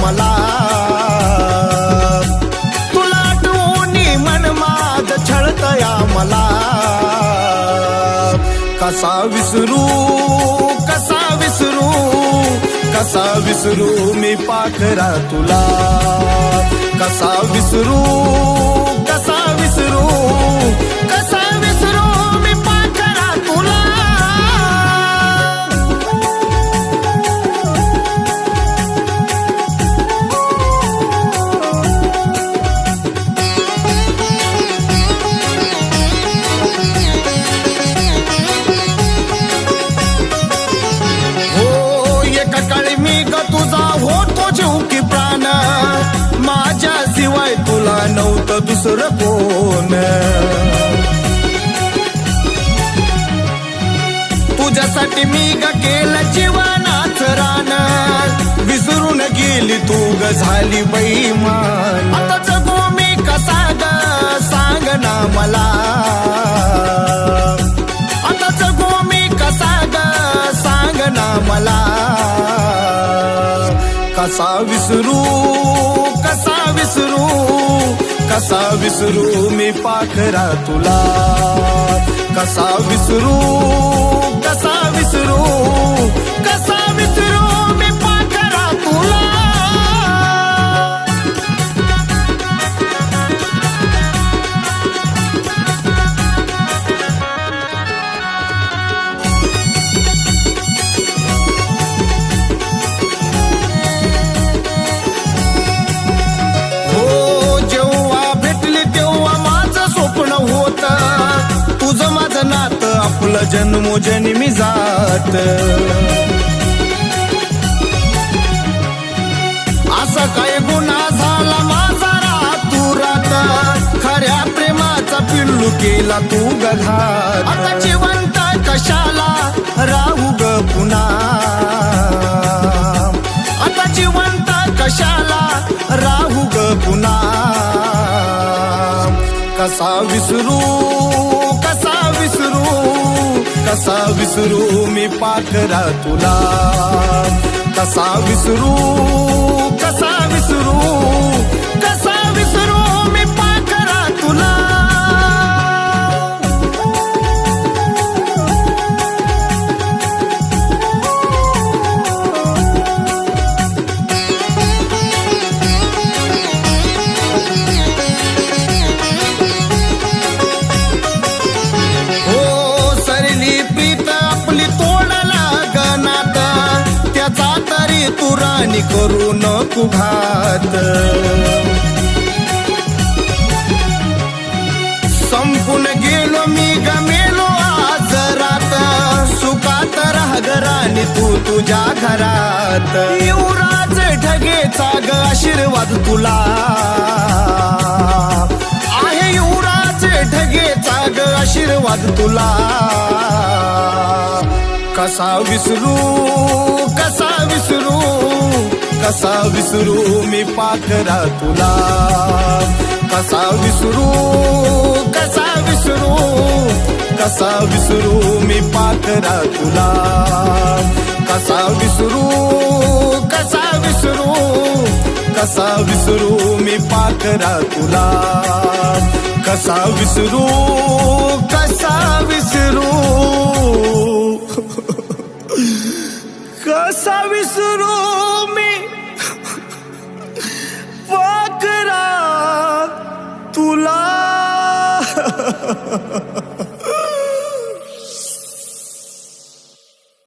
मला तुला आठवणी मन माझ छळतया मला कसा विसरू कसा विसरू कसा विसरू मी पाखरा तुला कसा विसरू कसा विसरू कसा विसरू मी पाखरा तुला काळी मी ग तुझा होतो जीव की प्राण माझ्या शिवाय तुला नव्हतं दुसरं कोण तुझ्यासाठी मी ग केलं जीवनाच रान विसरून गेली तू ग झाली बेईमान आता जगू मी कसा ग सांग ना मला आता जगू मी कसा ग सांग ना मला कसा विसरू कसा विसरू कसा विसरू मी पाखरा तुला कसा विसरू कसा विसरू कसा विसरू मी पाखरा तुला तुझं माझं नातं आपलं जन्मोजन्मी जात असा काय गुन्हा झाला माझा रातुरात खऱ्या प्रेमाचा पिल्लू केला तू घात आता जिवंत कशाला राहू ग पुन्हा आता जिवंत कशाला राहू ग पुन्हा कसा विसरू कसा विसरू कसा विसरू मी पाखरा तुला कसा विसरू कसा विसरू कसा विसरू मी पाखरा तुला तुरानी करू नको घात संपून गेलो मी गमेलो आज रात सुखात राह घरानी तू तुझ्या घरात युवराज ढगेचा ग आशीर्वाद तुला आहे युवराज ढगेचा ग आशीर्वाद तुला कसा विसरू कसा विसरू कसा विसरू मी पाखरा तुला कसा विसरू कसा विसरू कसा विसरू मी पाखरा तुला कसा विसरू कसा विसरू कसा विसरू मी पाखरा तुला कसा विसरू कसा विसरू कसा विसरू